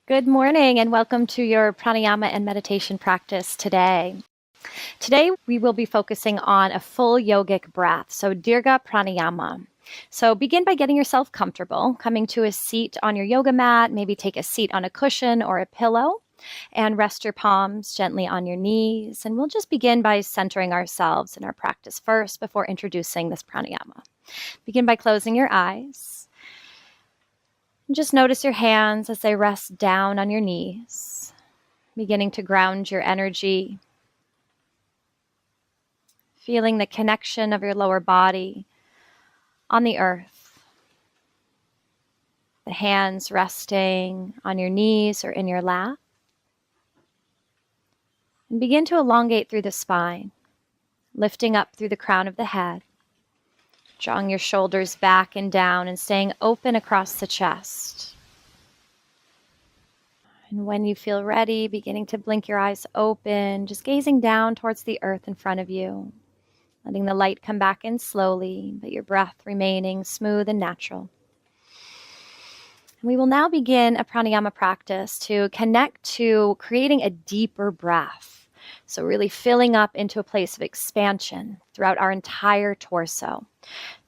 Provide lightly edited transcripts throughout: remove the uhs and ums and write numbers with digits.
Good morning and welcome to your pranayama and meditation practice today. Today we will be focusing on a full yogic breath, so Dirga Pranayama. So begin by getting yourself comfortable, coming to a seat on your yoga mat, maybe take a seat on a cushion or a pillow, and rest your palms gently on your knees. And we'll just begin by centering ourselves in our practice first before introducing this pranayama. Begin by closing your eyes. Just notice your hands as they rest down on your knees, beginning to ground your energy, feeling the connection of your lower body on the earth. The hands resting on your knees or in your lap. And begin to elongate through the spine, lifting up through the crown of the head. Drawing your shoulders back and down and staying open across the chest. And when you feel ready, beginning to blink your eyes open, just gazing down towards the earth in front of you, letting the light come back in slowly, but your breath remaining smooth and natural. And we will now begin a pranayama practice to connect to creating a deeper breath. So really filling up into a place of expansion throughout our entire torso.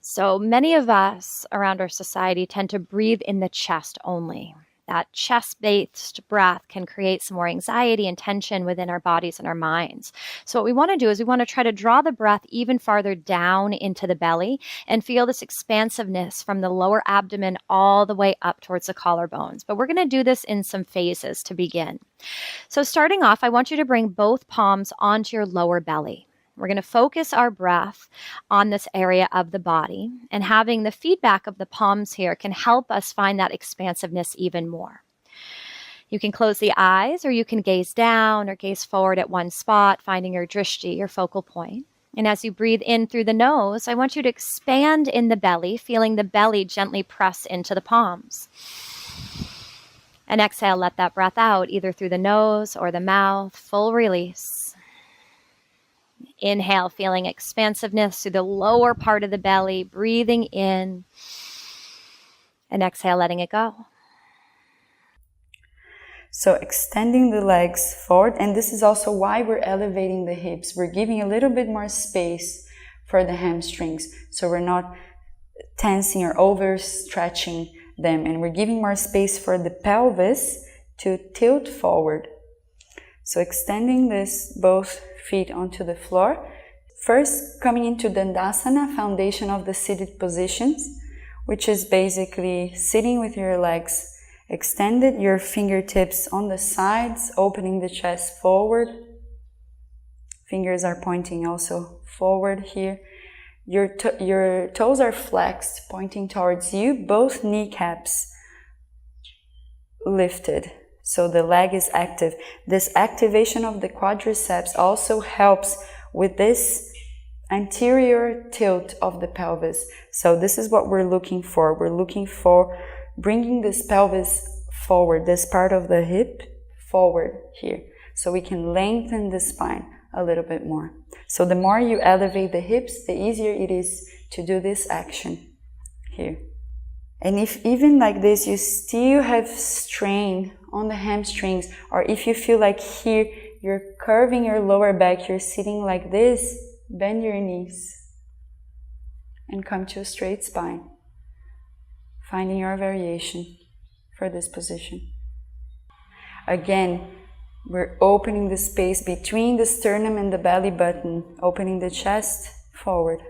So many of us around our society tend to breathe in the chest only. That chest-based breath can create some more anxiety and tension within our bodies and our minds. So what we want to do is we want to try to draw the breath even farther down into the belly and feel this expansiveness from the lower abdomen all the way up towards the collarbones. But we're going to do this in some phases to begin. So starting off, I want you to bring both palms onto your lower belly. We're going to focus our breath on this area of the body, and having the feedback of the palms here can help us find that expansiveness even more. You can close the eyes, or you can gaze down or gaze forward at one spot, finding your drishti, your focal point. And as you breathe in through the nose, I want you to expand in the belly, feeling the belly gently press into the palms. And exhale, let that breath out, either through the nose or the mouth, full release. Inhale, feeling expansiveness through the lower part of the belly, breathing in. And exhale, letting it go. So extending the legs forward, and this is also why we're elevating the hips. We're giving a little bit more space for the hamstrings, so we're not tensing or overstretching them, and we're giving more space for the pelvis to tilt forward. So extending both feet onto the floor. First, coming into Dandasana, foundation of the seated positions, which is basically sitting with your legs extended, your fingertips on the sides, opening the chest forward. Fingers are pointing also forward here. Your toes are flexed, pointing towards you, both kneecaps lifted. So the leg is active. This activation of the quadriceps also helps with this anterior tilt of the pelvis. So this is what we're looking for. We're looking for bringing this pelvis forward, this part of the hip forward here, so we can lengthen the spine a little bit more. So the more you elevate the hips, the easier it is to do this action here. And if even like this you still have strain on the hamstrings, or if you feel like here you're curving your lower back, you're sitting like this, bend your knees and come to a straight spine, finding your variation for this position. Again, we're opening the space between the sternum and the belly button, opening the chest forward.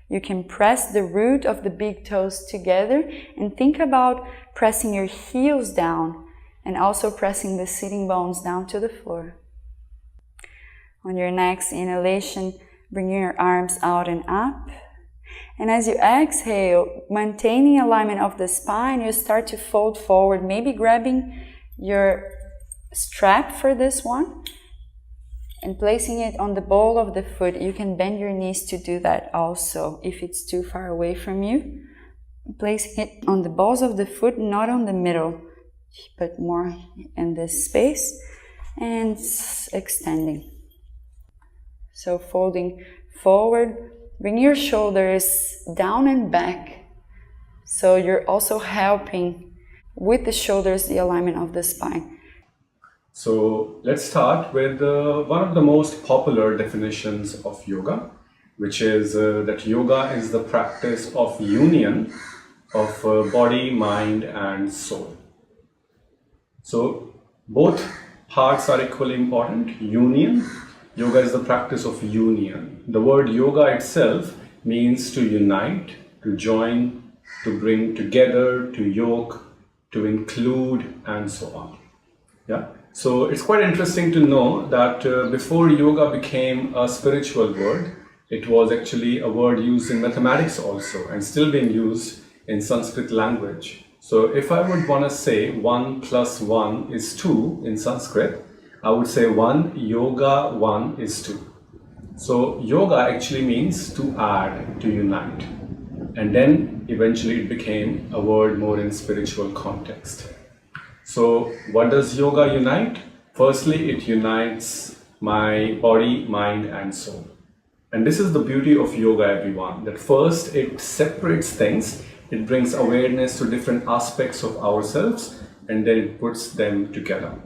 You can press the root of the big toes together and think about pressing your heels down and also pressing the sitting bones down to the floor. On your next inhalation, bring your arms out and up. And as you exhale, maintaining alignment of the spine, you start to fold forward, maybe grabbing your strap for this one and placing it on the ball of the foot. You can bend your knees to do that also if it's too far away from you. Placing it on the balls of the foot, not on the middle, but more in this space, and extending. So folding forward, bring your shoulders down and back, So you're also helping with the shoulders, the alignment of the spine. So let's start with one of the most popular definitions of yoga, which is that yoga is the practice of union of body, mind, and soul. So both parts are equally important. Union, yoga is the practice of union. The word yoga itself means to unite, to join, to bring together, to yoke, to include, and so on. Yeah. So it's quite interesting to know that before yoga became a spiritual word, it was actually a word used in mathematics also, and still being used in Sanskrit language. So if I would want to say 1 plus 1 is 2 in Sanskrit, I would say 1 yoga 1 is 2. So yoga actually means to add, to unite. And then eventually it became a word more in spiritual context. So what does yoga unite? Firstly, it unites my body, mind, and soul. And this is the beauty of yoga, everyone, that first it separates things, it brings awareness to different aspects of ourselves, and then it puts them together.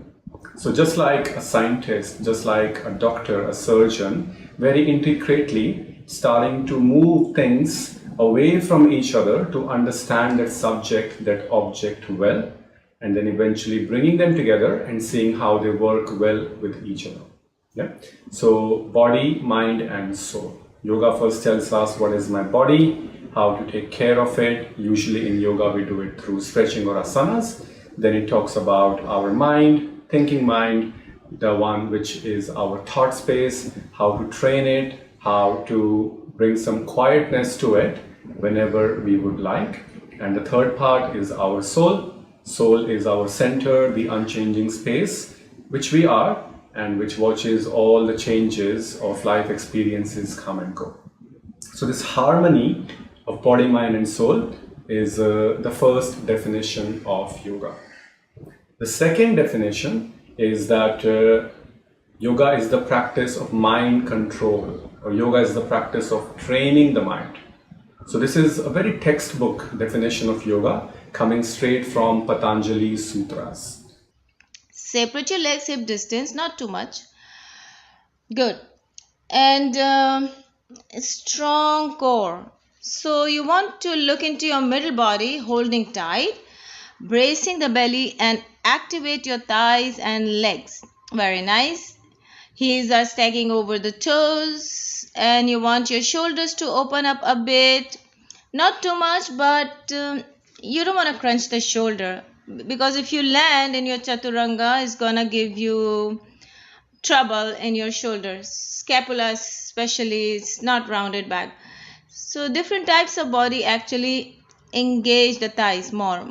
So just like a scientist, just like a doctor, a surgeon, very intricately starting to move things away from each other to understand that subject, that object well, and then eventually bringing them together and seeing how they work well with each other. Yeah. So body, mind, and soul. Yoga first tells us what is my body, how to take care of it. Usually in yoga we do it through stretching or asanas. Then it talks about our mind, thinking mind, the one which is our thought space, how to train it, how to bring some quietness to it whenever we would like. And the third part is our soul. Soul is our center, the unchanging space, which we are, and which watches all the changes of life experiences come and go. So this harmony of body, mind, and soul is the first definition of yoga. The second definition is that yoga is the practice of mind control, or yoga is the practice of training the mind. So this is a very textbook definition of yoga coming straight from Patanjali Sutras. Separate your legs hip distance, not too much. Good. And strong core. So you want to look into your middle body, holding tight, bracing the belly, and activate your thighs and legs. Very nice. Heels are stacking over the toes, and you want your shoulders to open up a bit. Not too much, but you don't want to crunch the shoulder, because if you land in your chaturanga, it's gonna give you trouble in your shoulders. Scapula especially is not rounded back. So different types of body actually engage the thighs more,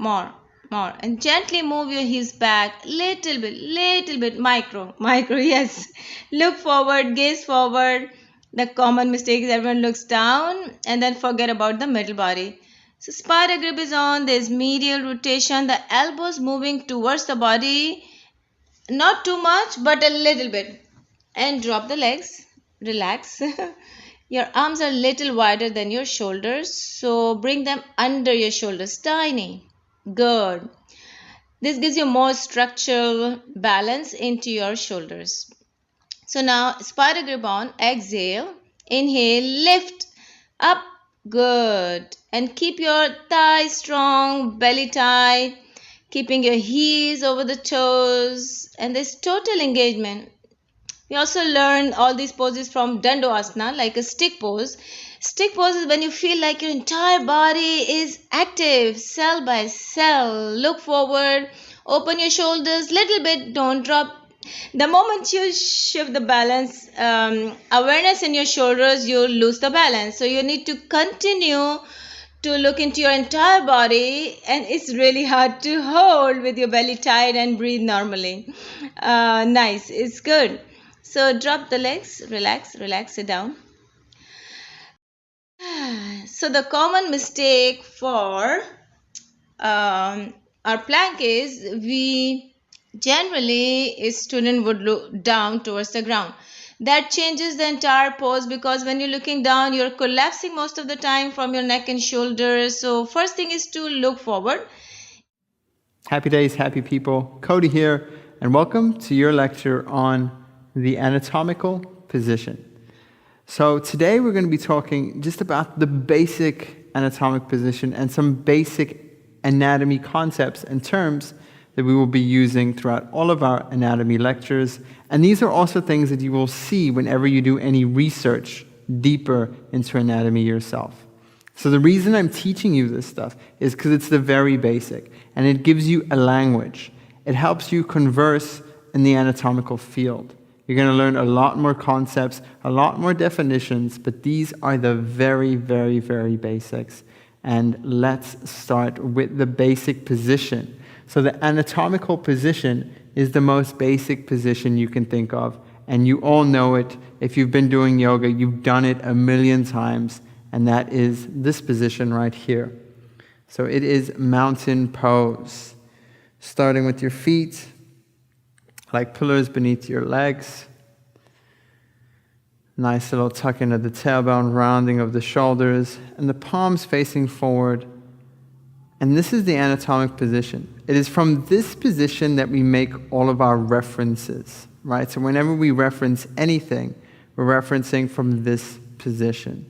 and gently move your heels back little bit, micro, yes. Look forward, gaze forward. The common mistake is everyone looks down and then forget about the middle body. So spider grip is on, there's medial rotation, the elbows moving towards the body, not too much but a little bit. And drop the legs, relax. Your arms are little wider than your shoulders, so bring them under your shoulders, tiny. Good. This gives you more structural balance into your shoulders. So now spider grip on, exhale, inhale, lift up, good. And keep your thighs strong, belly tight, keeping your heels over the toes, and this total engagement. We also learn all these poses from Dandasana, like a stick pose. Stick pose is when you feel like your entire body is active, cell by cell. Look forward, open your shoulders little bit, don't drop. The moment you shift the balance, awareness in your shoulders, you lose the balance. So you need to continue to look into your entire body, and it's really hard to hold with your belly tight and breathe normally. Nice, it's good. So drop the legs, relax, sit down. So the common mistake for our plank is we generally, a student would look down towards the ground. That changes the entire pose, because when you're looking down, you're collapsing most of the time from your neck and shoulders. So first thing is to look forward. Happy days, happy people. Cody here, and welcome to your lecture on the anatomical position. So today we're going to be talking just about the basic anatomic position and some basic anatomy concepts and terms that we will be using throughout all of our anatomy lectures. And these are also things that you will see whenever you do any research deeper into anatomy yourself. So the reason I'm teaching you this stuff is because it's the very basic, and it gives you a language. It helps you converse in the anatomical field. You're going to learn a lot more concepts, a lot more definitions, but these are the very, very, very basics. And let's start with the basic position. So the anatomical position is the most basic position you can think of, and you all know it. If you've been doing yoga, you've done it a million times, and that is this position right here. So it is mountain pose. Starting with your feet, like pillars beneath your legs. Nice little tuck in of the tailbone, rounding of the shoulders, and the palms facing forward. And this is the anatomic position. It is from this position that we make all of our references, right? So whenever we reference anything, we're referencing from this position.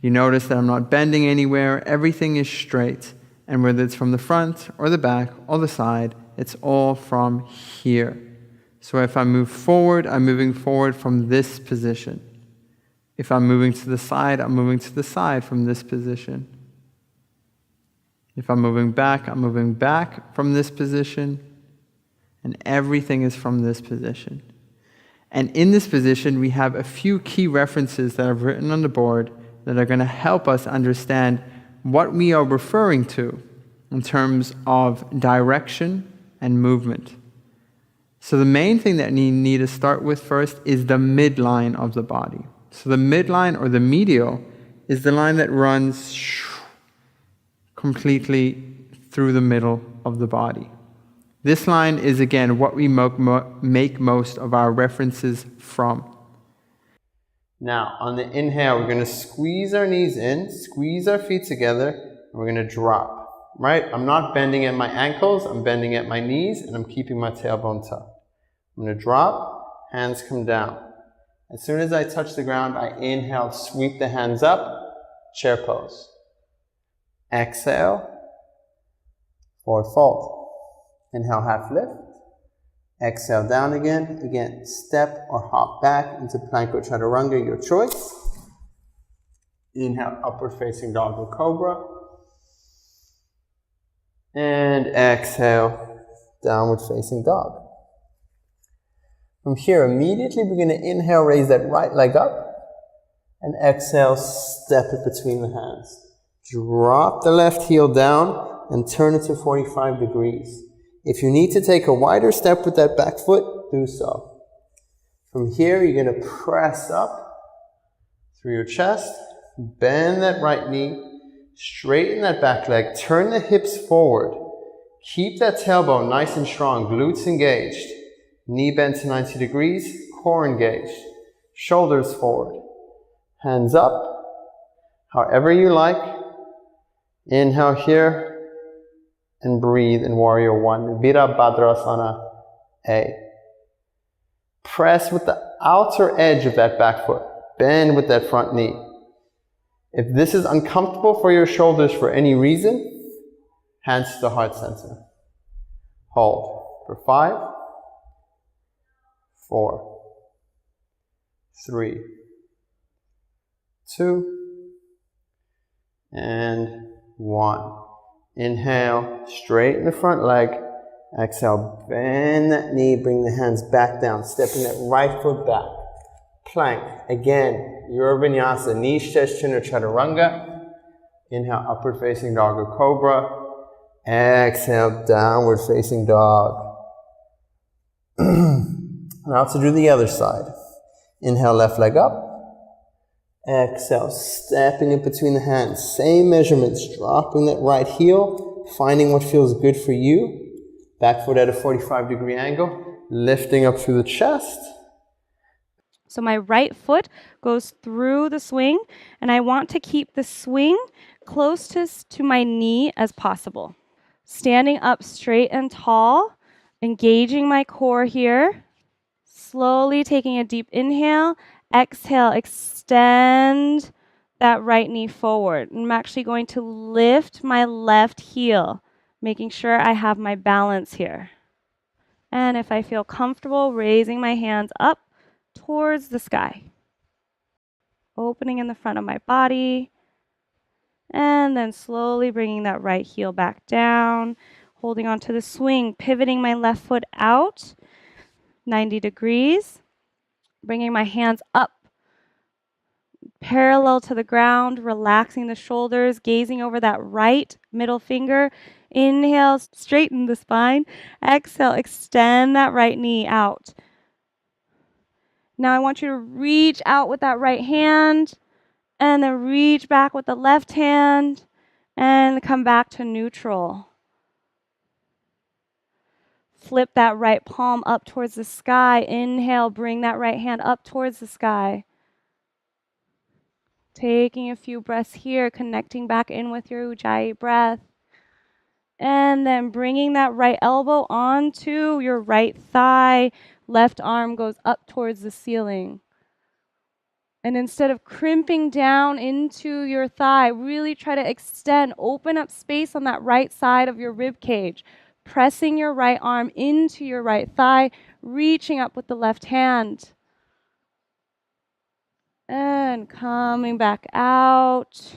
You notice that I'm not bending anywhere. Everything is straight. And whether it's from the front or the back or the side, it's all from here. So if I move forward, I'm moving forward from this position. If I'm moving to the side, I'm moving to the side from this position. If I'm moving back, I'm moving back from this position. And everything is from this position. And in this position, we have a few key references that I've written on the board that are going to help us understand what we are referring to in terms of direction and movement. So the main thing that you need to start with first is the midline of the body. So the midline, or the medial, is the line that runs completely through the middle of the body. This line is, again, what we make most of our references from. Now, on the inhale, we're going to squeeze our knees in, squeeze our feet together, and we're going to drop, right? I'm not bending at my ankles, I'm bending at my knees, and I'm keeping my tailbone tucked. I'm going to drop, hands come down. As soon as I touch the ground, I inhale, sweep the hands up, chair pose. Exhale, forward fold. Inhale, half lift. Exhale, down again. Again, step or hop back into plank or chaturanga, your choice. Inhale, upward facing dog or cobra. And exhale, downward facing dog. From here, immediately we're going to inhale, raise that right leg up. And exhale, step it between the hands. Drop the left heel down and turn it to 45 degrees. If you need to take a wider step with that back foot, do so. From here, you're going to press up through your chest, bend that right knee, straighten that back leg, turn the hips forward. Keep that tailbone nice and strong, glutes engaged. Knee bent to 90 degrees, core engaged. Shoulders forward. Hands up, however you like. Inhale here, and breathe in Warrior One. Virabhadrasana A. Press with the outer edge of that back foot. Bend with that front knee. If this is uncomfortable for your shoulders for any reason, hands to the heart center. Hold for 5, 4, 3, 2, and 1. Inhale, straighten the front leg. Exhale, bend that knee, bring the hands back down, stepping that right foot back. Plank. Again, your Vinyasa, knee, chest, chin, or chaturanga. Inhale, upward facing dog or cobra. Exhale, downward facing dog. Now to do the other side. Inhale, left leg up. Exhale, stepping in between the hands. Same measurements, dropping that right heel, finding what feels good for you. Back foot at a 45-degree angle, lifting up through the chest. So my right foot goes through the swing, and I want to keep the swing closest to my knee as possible. Standing up straight and tall, engaging my core here. Slowly taking a deep inhale. Exhale, extend that right knee forward. I'm actually going to lift my left heel, making sure I have my balance here. And if I feel comfortable, raising my hands up towards the sky. Opening in the front of my body. And then slowly bringing that right heel back down. Holding onto the swing, pivoting my left foot out 90 degrees. Bringing my hands up parallel to the ground, relaxing the shoulders, gazing over that right middle finger. Inhale, straighten the spine. Exhale, extend that right knee out. Now I want you to reach out with that right hand and then reach back with the left hand and come back to neutral. Flip that right palm up towards the sky. Inhale, bring that right hand up towards the sky. Taking a few breaths here, connecting back in with your Ujjayi breath. And then bringing that right elbow onto your right thigh. Left arm goes up towards the ceiling. And instead of crimping down into your thigh, really try to extend, open up space on that right side of your rib cage. Pressing your right arm into your right thigh, reaching up with the left hand. And coming back out.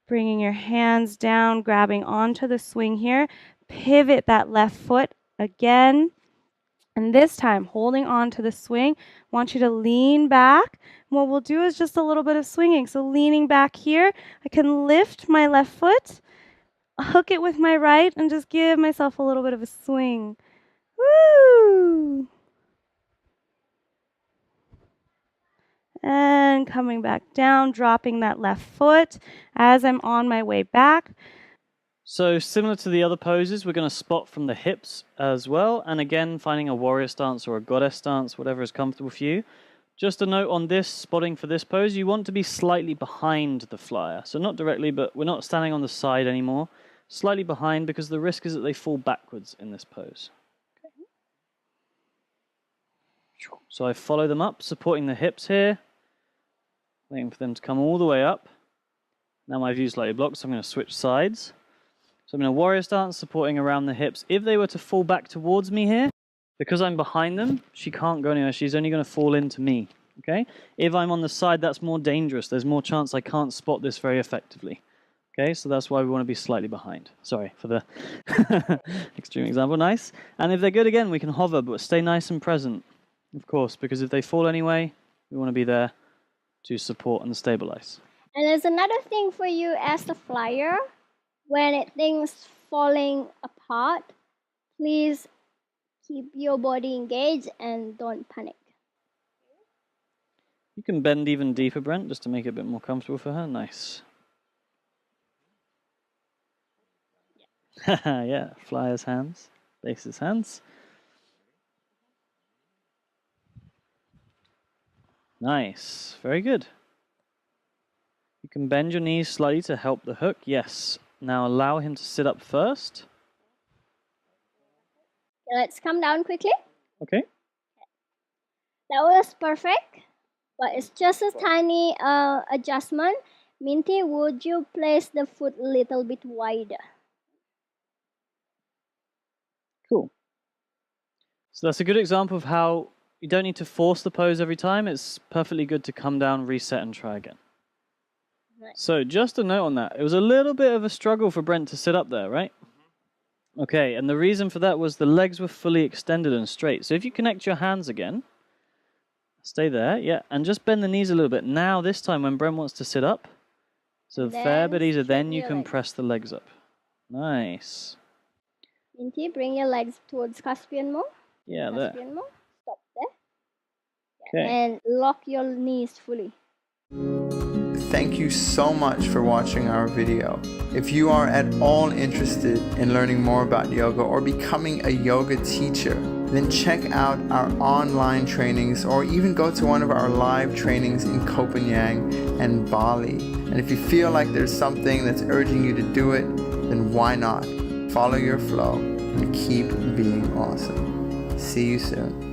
Bringing your hands down, grabbing onto the swing here. Pivot that left foot again. And this time, holding on to the swing, I want you to lean back. What we'll do is just a little bit of swinging. So leaning back here, I can lift my left foot, hook it with my right, and just give myself a little bit of a swing. Woo! And coming back down, dropping that left foot as I'm on my way back. So similar to the other poses, we're going to spot from the hips as well. And again, finding a warrior stance or a goddess stance, whatever is comfortable for you. Just a note on this, spotting for this pose, you want to be slightly behind the flyer. So not directly, but we're not standing on the side anymore. Slightly behind, because the risk is that they fall backwards in this pose. Okay. So I follow them up, supporting the hips here. Waiting for them to come all the way up. Now my view's slightly blocked, so I'm going to switch sides. So I'm in a warrior stance, supporting around the hips. If they were to fall back towards me here, because I'm behind them, she can't go anywhere. She's only going to fall into me. Okay? If I'm on the side, that's more dangerous. There's more chance I can't spot this very effectively. Okay? So that's why we want to be slightly behind. Sorry for the extreme example. Nice. And if they're good again, we can hover, but stay nice and present, of course, because if they fall anyway, we want to be there to support and stabilize. And there's another thing for you as the flyer. When things falling apart, please keep your body engaged and don't panic. You can bend even deeper, Brent, just to make it a bit more comfortable for her. Nice. Yeah, flyer's hands, base's hands. Nice, very good. You can bend your knees slightly to help the hook. Yes. Now allow him to sit up first. Okay, let's come down quickly. Okay. That was perfect, but it's just a tiny adjustment. Minty, would you place the foot a little bit wider? Cool. So that's a good example of how you don't need to force the pose every time. It's perfectly good to come down, reset, and try again. Right. So just a note on that. It was a little bit of a struggle for Brent to sit up there, right? Okay, and the reason for that was the legs were fully extended and straight. So if you connect your hands again, stay there, yeah, and just bend the knees a little bit. Now, this time when Brent wants to sit up, so fair bit easier, then you can press the legs up. Nice. Minty, bring your legs towards Caspian more. Yeah, there. Caspian more. Stop there. Okay. And lock your knees fully. thank you so much for watching our video. If you are at all interested in learning more about yoga or becoming a yoga teacher, then check out our online trainings or even go to one of our live trainings in Copenhagen and Bali. And if you feel like there's something that's urging you to do it, then why not? Follow your flow and keep being awesome. See you soon.